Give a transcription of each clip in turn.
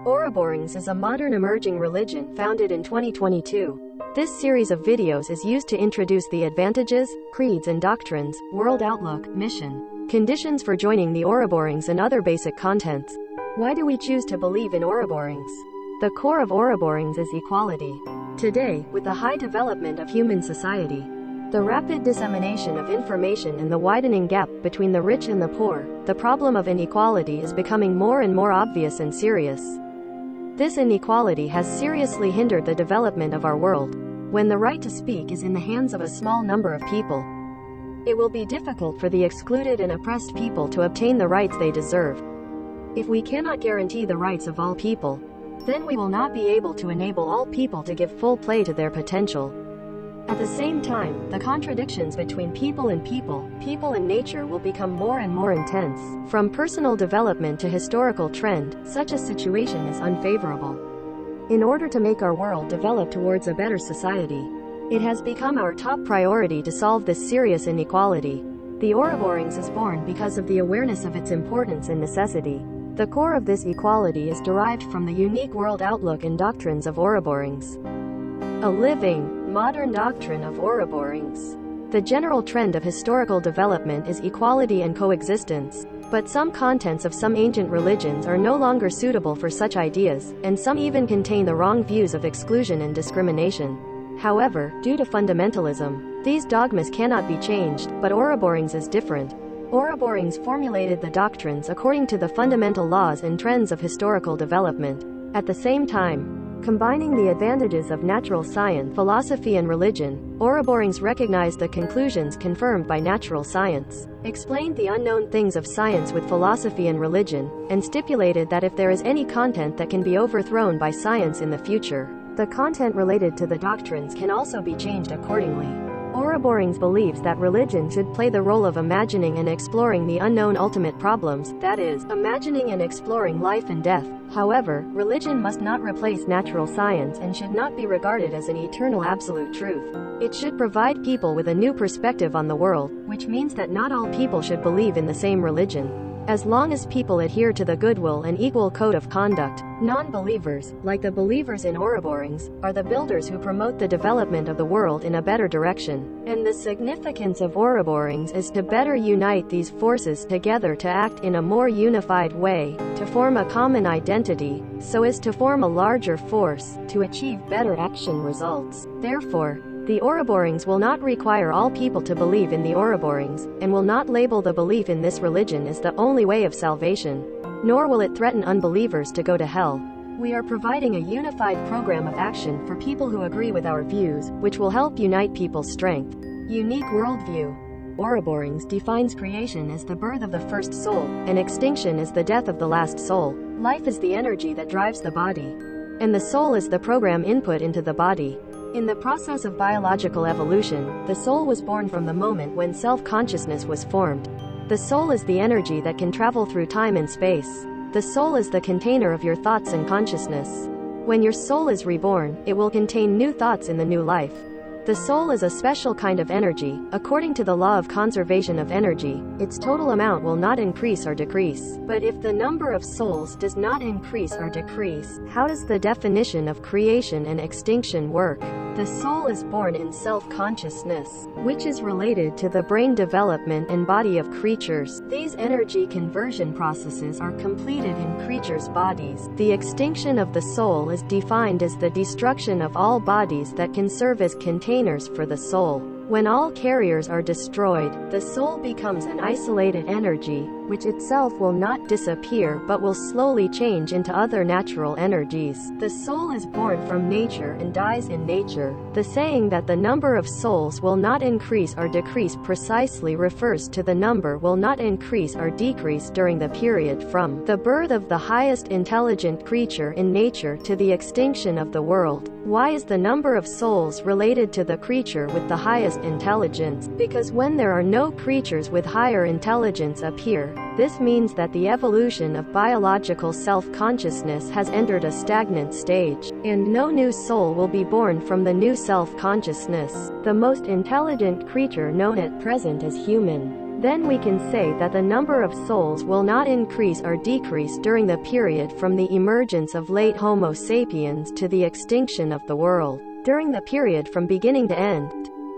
Ouroborings is a modern emerging religion founded in 2022. This series of videos is used to introduce the advantages, creeds and doctrines, world outlook, mission, conditions for joining the Ouroborings and other basic contents. Why do we choose to believe in Ouroborings? The core of Ouroborings is equality. Today, with the high development of human society, the rapid dissemination of information and the widening gap between the rich and the poor, the problem of inequality is becoming more and more obvious and serious. This inequality has seriously hindered the development of our world. When the right to speak is in the hands of a small number of people, it will be difficult for the excluded and oppressed people to obtain the rights they deserve. If we cannot guarantee the rights of all people, then we will not be able to enable all people to give full play to their potential. At the same time, the contradictions between people and nature will become more and more intense. From personal development to historical trend, such a situation is unfavorable. In order to make our world develop towards a better society, it has become our top priority to solve this serious inequality. The Ouroborings is born because of the awareness of its importance and necessity. The core of this equality is derived from the unique world outlook and doctrines of Ouroborings. A living, modern doctrine of Ouroborings. The general trend of historical development is equality and coexistence, but some contents of some ancient religions are no longer suitable for such ideas, and some even contain the wrong views of exclusion and discrimination. However, due to fundamentalism, these dogmas cannot be changed, but Ouroborings is different. Ouroborings formulated the doctrines according to the fundamental laws and trends of historical development. At the same time, combining the advantages of natural science, philosophy and religion, Ouroborings recognized the conclusions confirmed by natural science, explained the unknown things of science with philosophy and religion, and stipulated that if there is any content that can be overthrown by science in the future, the content related to the doctrines can also be changed accordingly. Ouroborings believes that religion should play the role of imagining and exploring the unknown ultimate problems, that is, imagining and exploring life and death. However, religion must not replace natural science and should not be regarded as an eternal absolute truth. It should provide people with a new perspective on the world, which means that not all people should believe in the same religion. As long as people adhere to the goodwill and equal code of conduct, non-believers, like the believers in Ouroborings, are the builders who promote the development of the world in a better direction. And the significance of Ouroborings is to better unite these forces together to act in a more unified way, to form a common identity, so as to form a larger force, to achieve better action results. Therefore, the Ouroborings will not require all people to believe in the Ouroborings, and will not label the belief in this religion as the only way of salvation. Nor will it threaten unbelievers to go to hell. We are providing a unified program of action for people who agree with our views, which will help unite people's strength. Unique worldview. Ouroborings defines creation as the birth of the first soul, and extinction as the death of the last soul. Life is the energy that drives the body, and the soul is the program input into the body. In the process of biological evolution, the soul was born from the moment when self-consciousness was formed. The soul is the energy that can travel through time and space. The soul is the container of your thoughts and consciousness. When your soul is reborn, it will contain new thoughts in the new life. The soul is a special kind of energy. According to the law of conservation of energy, its total amount will not increase or decrease. But if the number of souls does not increase or decrease, how does the definition of creation and extinction work? The soul is born in self-consciousness, which is related to the brain development and body of creatures. These energy conversion processes are completed in creatures' bodies. The extinction of the soul is defined as the destruction of all bodies that can serve as containers for the soul. When all carriers are destroyed, the soul becomes an isolated energy, which itself will not disappear but will slowly change into other natural energies. The soul is born from nature and dies in nature. The saying that the number of souls will not increase or decrease precisely refers to the number will not increase or decrease during the period from the birth of the highest intelligent creature in nature to the extinction of the world. Why is the number of souls related to the creature with the highest intelligence? Because when there are no creatures with higher intelligence appear, this means that the evolution of biological self-consciousness has entered a stagnant stage, and no new soul will be born from the new self-consciousness. The most intelligent creature known at present is human. then we can say that the number of souls will not increase or decrease during the period from the emergence of late Homo sapiens to the extinction of the world. During the period from beginning to end,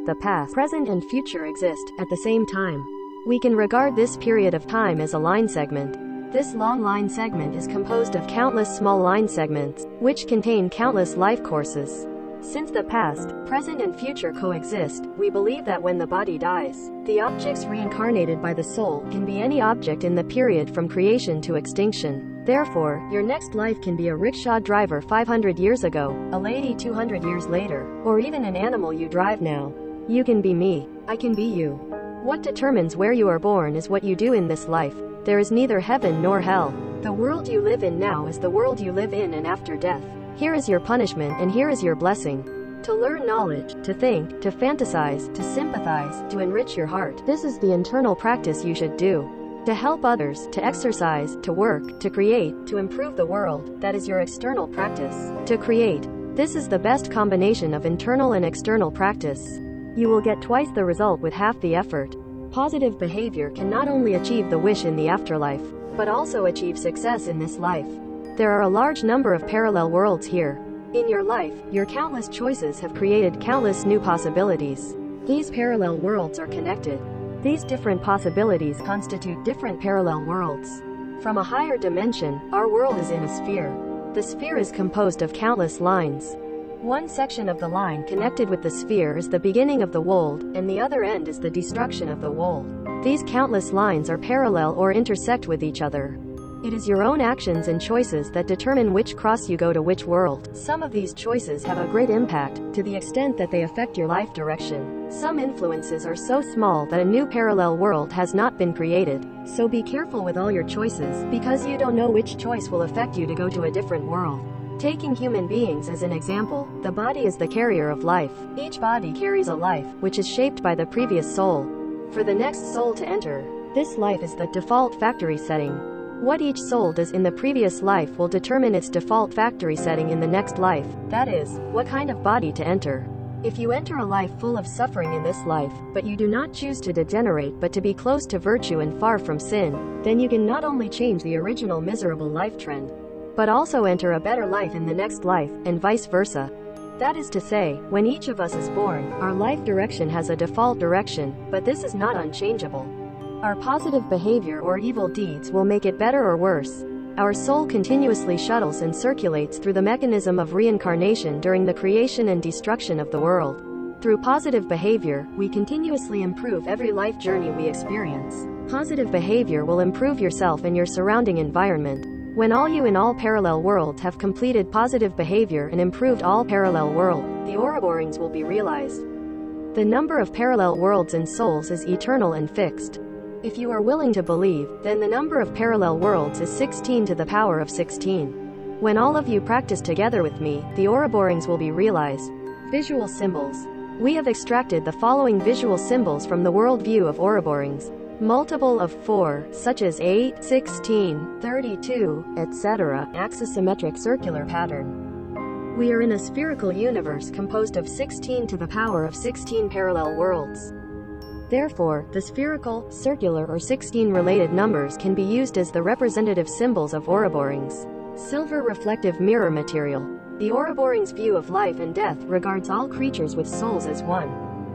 the past, present, and future exist at the same time. We can regard this period of time as a line segment. This long line segment is composed of countless small line segments, which contain countless life courses. Since the past, present, and future coexist, we believe that when the body dies, the objects reincarnated by the soul can be any object in the period from creation to extinction. Therefore, your next life can be a rickshaw driver 500 years ago, a lady 200 years later, or even an animal you drive now. You can be me. I can be you. What determines where you are born is what you do in this life. There is neither heaven nor hell. The world you live in now is the world you live in and after death. Here is your punishment and here is your blessing. To learn knowledge, to think, to fantasize, to sympathize, to enrich your heart. This is the internal practice you should do. To help others, to exercise, to work, to create, to improve the world, that is your external practice. To create. This is the best combination of internal and external practice. You will get twice the result with half the effort. Positive behavior can not only achieve the wish in the afterlife, but also achieve success in this life. There are a large number of parallel worlds here. In your life, your countless choices have created countless new possibilities. These parallel worlds are connected. These different possibilities constitute different parallel worlds. From a higher dimension, our world is in a sphere. The sphere is composed of countless lines. One section of the line connected with the sphere is the beginning of the world, and the other end is the destruction of the world. These countless lines are parallel or intersect with each other. It is your own actions and choices that determine which cross you go to which world. Some of these choices have a great impact, to the extent that they affect your life direction. Some influences are so small that a new parallel world has not been created. So be careful with all your choices, because you don't know which choice will affect you to go to a different world. Taking human beings as an example, the body is the carrier of life. Each body carries a life, which is shaped by the previous soul. For the next soul to enter, this life is the default factory setting. What each soul does in the previous life will determine its default factory setting in the next life, that is, what kind of body to enter. If you enter a life full of suffering in this life, but you do not choose to degenerate but to be close to virtue and far from sin, then you can not only change the original miserable life trend, but also enter a better life in the next life, and vice versa. That is to say, when each of us is born, our life direction has a default direction, but this is not unchangeable. Our positive behavior or evil deeds will make it better or worse. Our soul continuously shuttles and circulates through the mechanism of reincarnation during the creation and destruction of the world. Through positive behavior, we continuously improve every life journey we experience. Positive behavior will improve yourself and your surrounding environment. When all you in all parallel worlds have completed positive behavior and improved all parallel world, the ouroborings will be realized. The number of parallel worlds and souls is eternal and fixed. If you are willing to believe, then the number of parallel worlds is 16 to the power of 16. When all of you practice together with me, the ouroborings will be realized. Visual symbols. We have extracted the following visual symbols from the world view of ouroborings. Multiple of 4, such as 8, 16, 32, etc. Axisymmetric circular pattern. We are in a spherical universe composed of 16 to the power of 16 parallel worlds. Therefore, the spherical, circular or 16 related numbers can be used as the representative symbols of ouroborings. Silver reflective mirror material. The ouroborings' view of life and death regards all creatures with souls as one.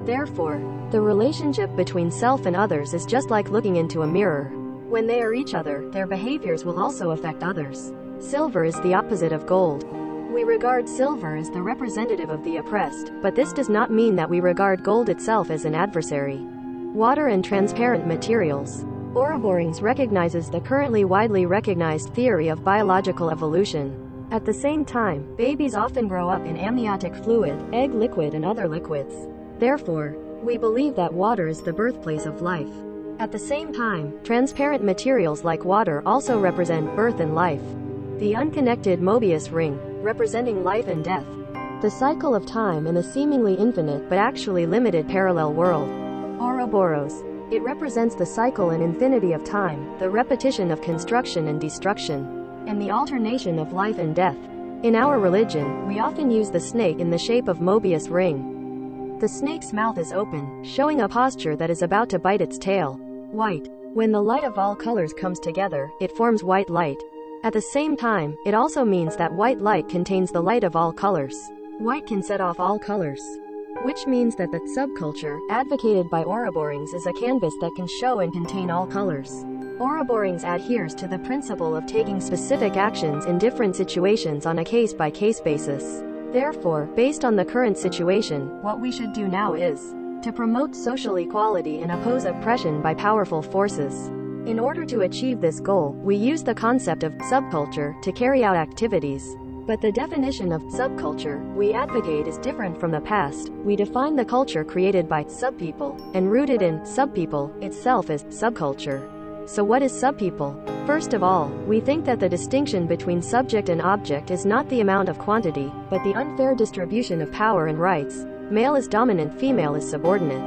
Therefore, the relationship between self and others is just like looking into a mirror. When they are each other, their behaviors will also affect others. Silver is the opposite of gold. We regard silver as the representative of the oppressed, but this does not mean that we regard gold itself as an adversary. Water and transparent materials. Ouroborings recognizes the currently widely recognized theory of biological evolution. At the same time, babies often grow up in amniotic fluid, egg liquid and other liquids. Therefore, we believe that water is the birthplace of life. At the same time, transparent materials like water also represent birth and life. The unconnected Mobius ring, representing life and death. The cycle of time in a seemingly infinite but actually limited parallel world. Ouroboros. It represents the cycle and infinity of time, the repetition of construction and destruction, and the alternation of life and death. In our religion, we often use the snake in the shape of Mobius ring. The snake's mouth is open, showing a posture that is about to bite its tail. White. When the light of all colors comes together, it forms white light. At the same time, it also means that white light contains the light of all colors. White can set off all colors. Which means that the subculture, advocated by ouroborings, is a canvas that can show and contain all colors. Ouroborings adheres to the principle of taking specific actions in different situations on a case-by-case basis. Therefore, based on the current situation, what we should do now is to promote social equality and oppose oppression by powerful forces. In order to achieve this goal, we use the concept of subculture to carry out activities. But the definition of subculture we advocate is different from the past. We define the culture created by subpeople, and rooted in subpeople itself as subculture. So what is subpeople? First of all, we think that the distinction between subject and object is not the amount of quantity, but the unfair distribution of power and rights. Male is dominant, female is subordinate.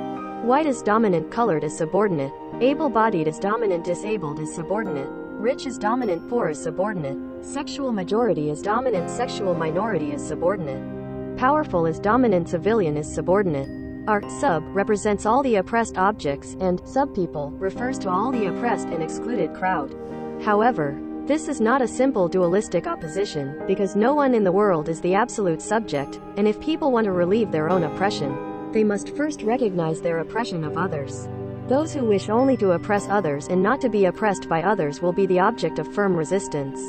White is dominant, colored is subordinate. Able-bodied is dominant, disabled is subordinate. Rich is dominant, poor is subordinate. Sexual majority is dominant, sexual minority is subordinate. Powerful is dominant, civilian is subordinate. Our sub represents all the oppressed objects, and subpeople refers to all the oppressed and excluded crowd. However, this is not a simple dualistic opposition, because no one in the world is the absolute subject, and if people want to relieve their own oppression, they must first recognize their oppression of others. Those who wish only to oppress others and not to be oppressed by others will be the object of firm resistance.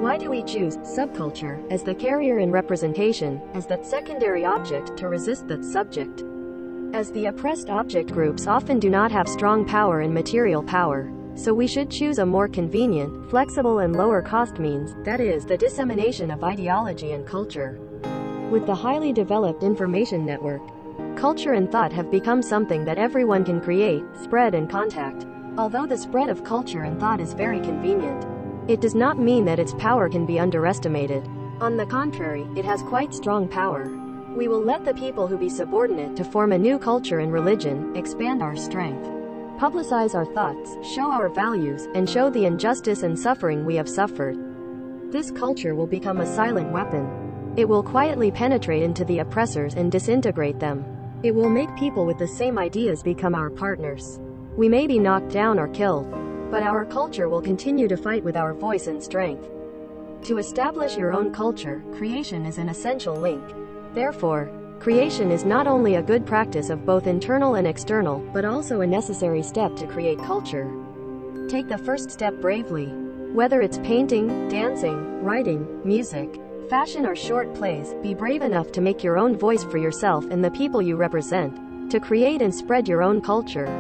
Why do we choose subculture as the carrier and representation, as that secondary object to resist that subject? As the oppressed object groups often do not have strong power and material power, so we should choose a more convenient, flexible and lower-cost means, that is, the dissemination of ideology and culture. With the highly developed information network, culture and thought have become something that everyone can create, spread and contact. Although the spread of culture and thought is very convenient, it does not mean that its power can be underestimated. On the contrary, it has quite strong power. We will let the people who be subordinate to form a new culture and religion expand our strength, publicize our thoughts, show our values, and show the injustice and suffering we have suffered. This culture will become a silent weapon. It will quietly penetrate into the oppressors and disintegrate them. It will make people with the same ideas become our partners. We may be knocked down or killed, but our culture will continue to fight with our voice and strength. To establish your own culture, creation is an essential link. Therefore, creation is not only a good practice of both internal and external, but also a necessary step to create culture. Take the first step bravely. Whether it's painting, dancing, writing, music, fashion or short plays, be brave enough to make your own voice for yourself and the people you represent, to create and spread your own culture.